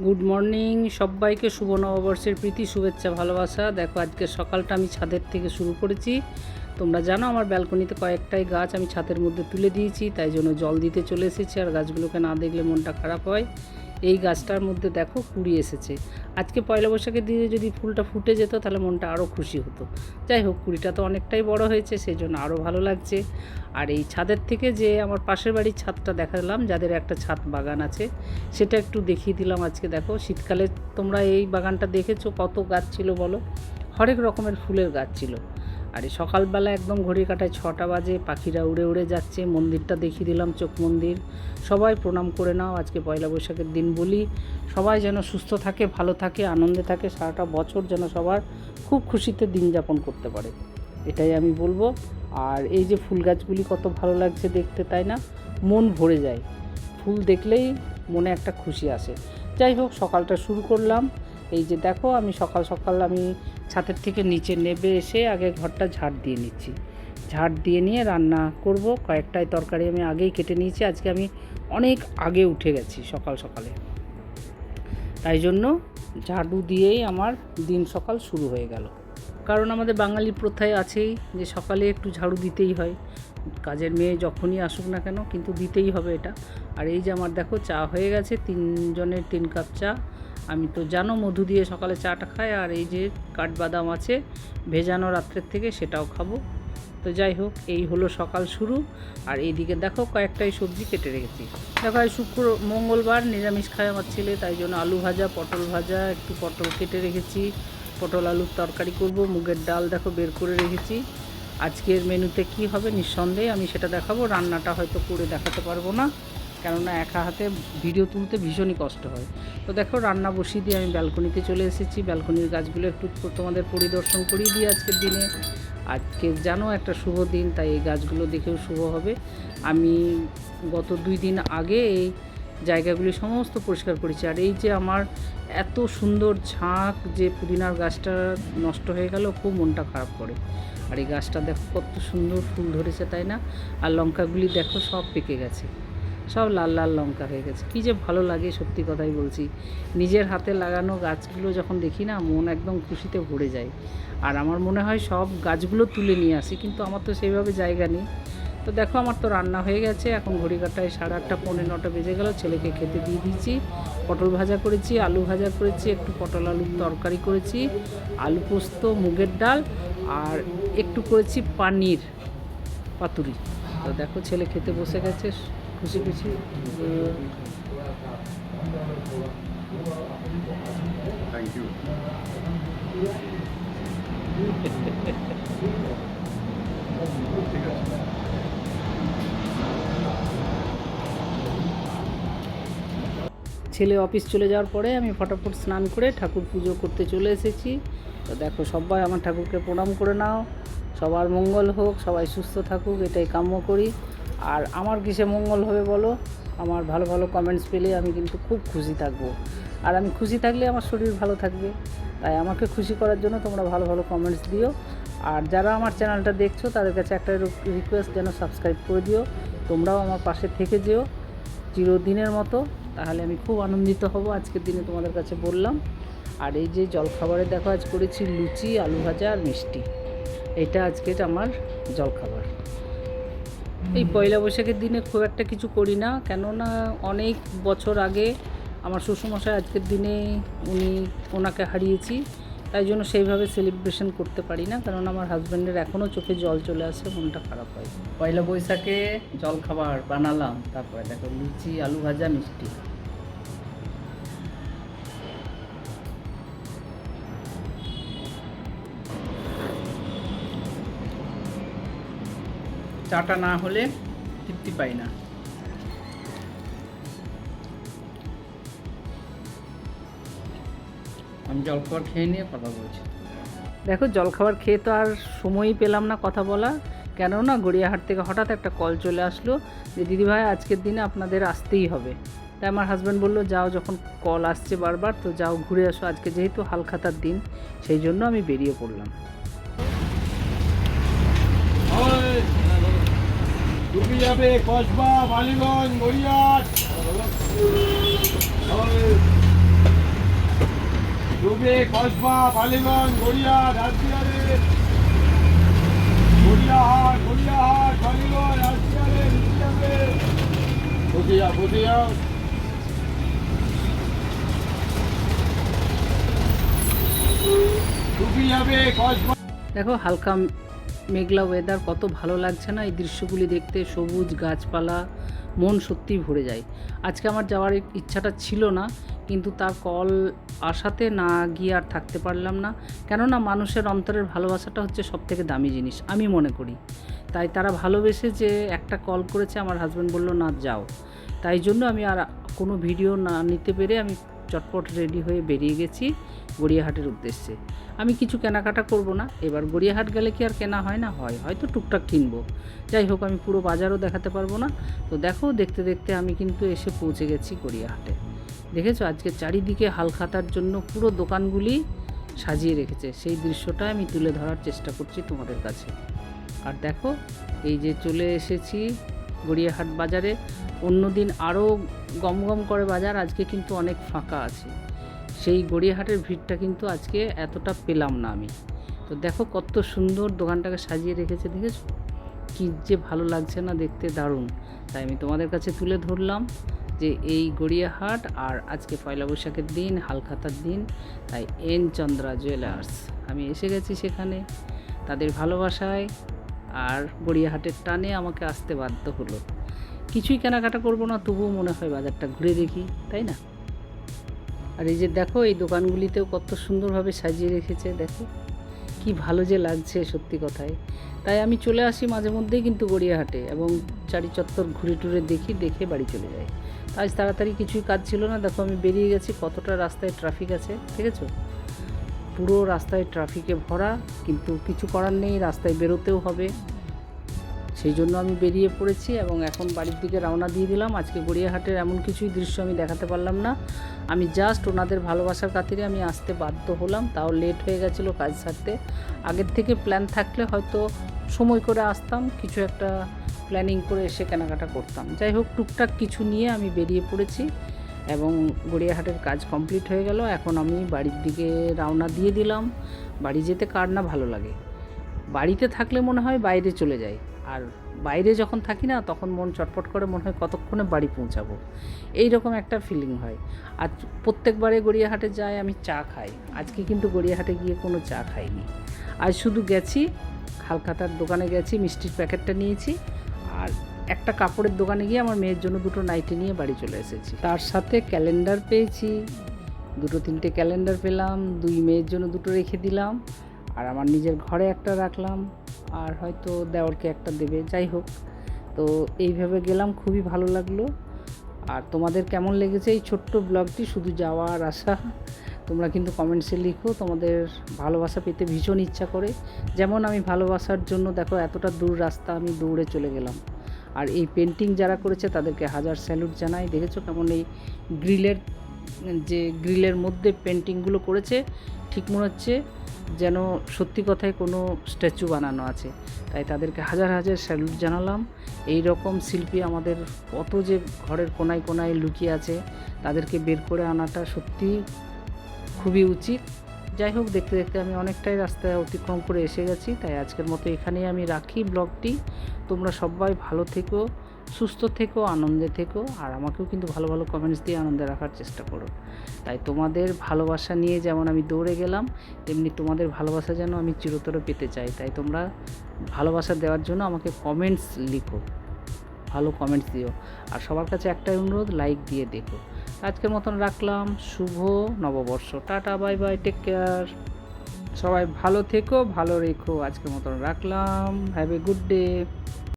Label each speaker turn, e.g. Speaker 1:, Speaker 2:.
Speaker 1: Good morning সবাইকে, শুভ নববর্ষের প্রীতি শুভেচ্ছা ভালোবাসা। দেখো আজকে সকালটা আমি ছাদের থেকে শুরু করেছি। তোমরা জানো আমার ব্যালকনিতে কয়েকটাই গাছ আমি ছাদের মধ্যে তুলে দিয়েছি, তাই জন্য জল দিতে চলে এসেছি। আর গাছগুলোকে না দেখলে মনটা খারাপ হয়। এই গাছটার মধ্যে দেখো কুড়ি এসেছে। আজকে পয়লা বৈশাখের দিনে যদি ফুলটা ফুটে যেত তাহলে মনটা আরও খুশি হতো। যাই হোক, কুড়িটা তো অনেকটাই বড় হয়েছে, সেই জন্য আরও ভালো লাগছে। আর এই ছাদের থেকে যে আমার পাশের বাড়ির ছাদটা দেখালাম, যাদের একটা ছাদ বাগান আছে, সেটা একটু দেখিয়ে দিলাম আজকে। দেখো শীতকালে তোমরা এই বাগানটা দেখেছো, কত গাছ ছিল বলো, হরেক রকমের ফুলের গাছ ছিল। আর এই সকালবেলা একদম ঘড়ির কাঁটায় 6টা বাজে, পাখিরা উড়ে উড়ে যাচ্ছে। মন্দিরটা দেখিয়ে দিলাম, চোখ মন্দির। সবাই প্রণাম করে নাও, আজকে পয়লা বৈশাখের দিন বলি। সবাই যেন সুস্থ থাকে, ভালো থাকে, আনন্দে থাকে, সারাটা বছর যেন সবার খুব খুশিতে দিন যাপন করতে পারে, এটাই আমি বলবো। আর এই যে ফুল গাছগুলি কত ভালো লাগছে দেখতে, তাই না? মন ভরে যায়, ফুল দেখলেই মনে একটা খুশি আসে। যাই হোক, সকালটা শুরু করলাম। এই যে দেখো, আমি সকাল সকাল আমি ছাদের থেকে নিচে নেমে এসে আগে ঘরটা ঝাড় দিয়ে নিচ্ছি। ঝাড় দিয়ে নিয়ে রান্না করব। কয়েকটাই তরকারি আমি আগেই কেটে নিয়েছি। আজকে আমি অনেক আগে উঠে গেছি সকাল সকালে, তাই জন্য ঝাড়ু দিয়েই আমার দিন সকাল শুরু হয়ে গেল। কারণ আমাদের বাঙালি প্রথায় আছেই যে সকালে একটু ঝাড়ু দিতেই হয়, কাজের মেয়ে যখনই আসুক না কেন, কিন্তু দিতেই হবে এটা। আর এই যে আমার দেখো চা হয়ে গেছে, 3 জনের 3 কাপ চা। আমি তো জানো মধু দিয়ে সকালে চাটা খাই। আর এই যে কাঠবাদাম আছে ভেজানো রাত্রের থেকে, সেটাও খাবো। তো যাই হোক, এই হলো সকাল শুরু। আর এইদিকে দেখো কয়েকটাই সবজি কেটে রেখেছি। দেখো মঙ্গলবার নিরামিষ খায় আমার ছেলে, তাই জন্য আলু ভাজা, পটল ভাজা, একটু পটল কেটে রেখেছি, পটল আলুর তরকারি করব। মুগের ডাল দেখো বের করে রেখেছি। আজকের মেনুতে কি হবে নিঃসন্দেহে আমি সেটা দেখাবো। রান্নাটা হয়তো করে দেখাতে পারবো না, কেননা একা হাতে ভিডিও তুলতে ভীষণই কষ্ট হয়। তো দেখো রান্না বসিয়ে দিয়ে আমি ব্যালকনিতে চলে এসেছি। ব্যালকনির গাছগুলো একটু তোমাদের পরিদর্শন করিয়ে দিই আজকের দিনে। আজকে জানো একটা শুভ দিন, তাই এই গাছগুলো দেখেও শুভ হবে। আমি গত 2 দিন আগে এই জায়গাগুলি সমস্ত পরিষ্কার করেছি। আর এই যে আমার এত সুন্দর ঝাঁক, যে পুদিনার গাছটা নষ্ট হয়ে গেল, খুব মনটা খারাপ করে। আর এই গাছটা দেখো কত সুন্দর ফুল ধরেছে, তাই না? আর লঙ্কাগুলি দেখো সব পেকে গেছে, সব লাল লাল লঙ্কা হয়ে গেছে। কী যে ভালো লাগে, সত্যি কথাই বলছি। নিজের হাতে লাগানো গাছগুলো যখন দেখি না, মন একদম খুশিতে ভরে যায়। আর আমার মনে হয় সব গাছগুলো তুলে নিয়ে আসি, কিন্তু আমার তো সেইভাবে জায়গা নেই। তো দেখো আমার তো রান্না হয়ে গেছে। এখন ঘড়ি কাটায় 8:30 পৌনে 9টা বেজে গেল। ছেলেকে খেতে দিয়ে দিয়েছি। পটল ভাজা করেছি, আলু ভাজা করেছি, একটু পটল আলুর তরকারি করেছি, আলু পোস্ত, মুগের ডাল, আর একটু করেছি পানির পাতুরি। তো দেখো ছেলে খেতে বসে গেছে খুশি খুশি।
Speaker 2: Thank you. ঠিক আছে।
Speaker 1: ছেলে অফিস চলে যাওয়ার পরে আমি ফটাফট স্নান করে ঠাকুর পুজো করতে চলে এসেছি। তো দেখো সবাই আমার ঠাকুরকে প্রণাম করে নাও। সবার মঙ্গল হোক, সবাই সুস্থ থাকুক, এটাই কাম্য করি। আর আমার কিসে মঙ্গল হবে বলো? আমার ভালো ভালো কমেন্টস পেলে আমি কিন্তু খুব খুশি থাকবো। আর আমি খুশি থাকলে আমার শরীর ভালো থাকবে। তাই আমাকে খুশি করার জন্য তোমরা ভালো ভালো কমেন্টস দিও। আর যারা আমার চ্যানেলটা দেখছো তাদের কাছে একটা রিকোয়েস্ট, যেন সাবস্ক্রাইব করে দিও। তোমরাও আমার পাশে থেকে যেও চিরদিনের মতো, তাহলে আমি খুব আনন্দিত হব। আজকের দিনে তোমাদের কাছে বললাম। আর এই যে জলখাবারে দেখো আজ করেছি লুচি, আলু ভাজা আর মিষ্টি। এটা আজকের আমার জলখাবার। এই পয়লা বৈশাখের দিনে খুব একটা কিছু করি না, কেননা অনেক বছর আগে আমার শ্বশুরমশাই আজকের দিনে ওনাকে হারিয়েছি, তাই জন্য সেইভাবে সেলিব্রেশন করতে পারি না। কারণ আমার হাজব্যান্ডের এখনও চোখে জল চলে আসে, মনটা খারাপ হয়। পয়লা বৈশাখে জলখাবার বানালাম, তারপরে দেখো লুচি, আলু ভাজা, মিষ্টি। চাটা না হলে তৃপ্তি পাই না। আমি জলখাবার খেয়ে নিয়ে কথা বলছি। দেখো জলখাবার খেয়ে তো আর সময়ই পেলাম না কথা বলা, কেননা গড়িয়াহাট থেকে হঠাৎ একটা কল চলে আসলো যে দিদিভাই আজকের দিনে আপনাদের আসতেই হবে। তাই আমার হাজব্যান্ড বললো যাও, যখন কল আসছে বারবার, তো যাও ঘুরে আসো। আজকে যেহেতু হালখাতার দিন, সেই জন্য আমি বেরিয়ে পড়লাম।
Speaker 2: যাবে কসবা, বালিগঞ্জ, গড়িয়াহাট। ডুবে কসবা বালিগঞ্জ গড়িয়া রাজবিহারে গড়িয়াহাট বালিগঞ্জ রাজবিহারে বসে যাও ডুবে যাবে কসবা।
Speaker 1: দেখো হালকা মেঘলা ওয়েদার, কত ভালো লাগছে না এই দৃশ্যগুলি দেখতে, সবুজ গাছপালা, মন সত্যিই ভরে যায়। আজকে আমার যাওয়ার ইচ্ছাটা ছিল না, কিন্তু তার কল আসাতে না গিয়ে আর থাকতে পারলাম না। কেননা মানুষের অন্তরের ভালোবাসাটা হচ্ছে সবথেকে দামি জিনিস আমি মনে করি। তাই তারা ভালোবেসে যে একটা কল করেছে, আমার হাজব্যান্ড বলল না যাও, তাই জন্য আমি আর কোনো ভিডিও না নিতে পেরে আমি চটপট রেডি হয়ে বেরিয়ে গেছি গড়িয়াহাটের উদ্দেশ্যে। আমি কিছু কেনাকাটা করব না, এবার গড়িয়াহাট গেলে কি আর কেনা হয় না, হয়তো টুকটাক কিনবো। যাই হোক, আমি পুরো বাজারও দেখাতে পারবো না। তো দেখো, দেখতে দেখতে আমি কিন্তু এসে পৌঁছে গেছি গড়িয়াহাটে। দেখেছো আজকে চারিদিকে হালখাতার জন্য পুরো দোকানগুলি সাজিয়ে রেখেছে, সেই দৃশ্যটা আমি তুলে ধরার চেষ্টা করছি তোমাদের কাছে। আর দেখো, এই যে চলে এসেছি গড়িয়াহাট বাজারে। অন্যদিন আরও গমগম করে বাজার, আজকে কিন্তু অনেক ফাঁকা আছে। সেই গড়িয়াহাটের ভিড়টা কিন্তু আজকে এতটা পেলাম না আমি। তো দেখো কত সুন্দর দোকানটাকে সাজিয়ে রেখেছে, দেখেছো কী যে ভালো লাগছে না দেখতে, দারুণ। তাই আমি তোমাদের কাছে তুলে ধরলাম যে এই গড়িয়াহাট, আর আজকে পয়লা বৈশাখের দিন, হালখাতার দিন, তাই এন চন্দ্রা জুয়েলার্স আমি এসে গেছি সেখানে তাদের ভালোবাসায়। আর গড়িয়াহাটের টানে আমাকে আসতে বাধ্য হলো। কিছুই কেনাকাটা করবো না, তবুও মনে হয় বাজারটা ঘুরে দেখি, তাই না? আর এই যে দেখো, এই দোকানগুলিতেও কত সুন্দরভাবে সাজিয়ে রেখেছে, দেখো কি ভালো যে লাগছে সত্যি কথায়। তাই আমি চলে আসি মাঝে মধ্যেই কিন্তু গড়িয়াহাটে, এবং চারি চত্বর ঘুরে টুরে দেখে বাড়ি চলে যাই। আজ তাড়াতাড়ি কিছুই কাজ ছিল না, দেখো আমি বেরিয়ে গেছি। কতটা রাস্তায় ট্রাফিক আছে দেখেছো, পুরো রাস্তায় ট্রাফিকে ভরা, কিন্তু কিছু করার নেই, রাস্তায় বেরোতেও হবে। সেই জন্য আমি বেরিয়ে পড়েছি এবং এখন বাড়ির দিকে রওনা দিয়ে দিলাম। আজকে গড়িয়াহাটের এমন কিছুই দৃশ্য আমি দেখাতে পারলাম না, আমি জাস্ট ওনাদের ভালোবাসার খাতিরে আমি আসতে বাধ্য হলাম, তাও লেট হয়ে গেছিলো কাজ সারতে। আগের থেকে প্ল্যান থাকলে হয়তো সময় করে আসতাম, কিছু একটা প্ল্যানিং করে এসে কেনাকাটা করতাম। যাই হোক, টুকটাক কিছু নিয়ে আমি বেরিয়ে পড়েছি এবং গড়িয়াহাটের কাজ কমপ্লিট হয়ে গেল। এখন আমি বাড়ির দিকে রওনা দিয়ে দিলাম। বাড়ি যেতে কার না ভালো লাগে, বাড়িতে থাকলে মনে হয় বাইরে চলে যাই, আর বাইরে যখন থাকি না তখন মন চটপট করে, মনে হয় কতক্ষণে বাড়ি পৌঁছাবো, এই রকম একটা ফিলিং হয়। আর প্রত্যেকবারে গড়িয়াহাটে যাই আমি চা খাই, আজকে কিন্তু গড়িয়াহাটে গিয়ে কোনো চা খাইনি। আজ শুধু গেছি হালখাতার দোকানে গেছি, মিষ্টির প্যাকেটটা নিয়েছি, আর একটা কাপড়ের দোকানে গিয়ে আমার মেয়ের জন্য দুটো নাইটি নিয়ে বাড়ি চলে এসেছি। তার সাথে ক্যালেন্ডার পেয়েছি, দুটো তিনটে ক্যালেন্ডার পেলাম, দুই মেয়ের জন্য দুটো রেখে দিলাম, আর আমার নিজের ঘরে একটা রাখলাম, আর হয়তো দেওরকে একটা দেবে। যাই হোক, তো এইভাবে গেলাম, খুবই ভালো লাগলো। আর তোমাদের কেমন লেগেছে এই ছোট্ট ব্লগটি, শুধু যাওয়া আর আসা? তোমরা কিন্তু কমেন্টসে লিখো, তোমাদের ভালোবাসা পেতে ভীষণ ইচ্ছা করে। যেমন আমি ভালোবাসার জন্য দেখো এতটা দূর রাস্তা আমি দৌড়ে চলে গেলাম। আর এই পেন্টিং যারা করেছে তাদেরকে হাজার স্যালুট জানাই। দেখেছো কেমন এই গ্রিলের মধ্যে পেন্টিংগুলো করেছে, ঠিক মনে হচ্ছে যেন সত্যি কথায় কোনো স্ট্যাচু বানানো আছে। তাই তাদেরকে হাজার হাজার স্যালুট জানালাম। এই রকম শিল্পী আমাদের কত যে ঘরের কোনায় কোনায় লুকিয়ে আছে, তাদেরকে বের করে আনাটা সত্যি খুবই উচিত। যাই হোক, দেখতে দেখতে আমি অনেকটাই রাস্তায় অতিক্রম করে এসে গেছি, তাই আজকের মতো এখানেই আমি রাখি ব্লগটি। তোমরা সবাই ভালো থেকো, সুস্থ থেকো, আনন্দে থেকো, আর আমাকেও কিন্তু ভালো ভালো কমেন্টস দিয়ে আনন্দে রাখার চেষ্টা করো। তাই তোমাদের ভালোবাসা নিয়ে যেমন আমি দৌড়ে গেলাম, তেমনি তোমাদের ভালোবাসা যেন আমি চিরতরে পেতে চাই। তাই তোমরা ভালোবাসা দেওয়ার জন্য আমাকে কমেন্টস লিখো, ভালো কমেন্টস দিও। আর সবার কাছে একটাই অনুরোধ, লাইক দিয়ে দেখো। আজকের মতন রাখলাম, শুভ নববর্ষ, tata, bye bye, take care. সবাই ভালো থেকো, ভালো রেখো। আজকের মতন রাখলাম, হ্যাভ এ গুড ডে।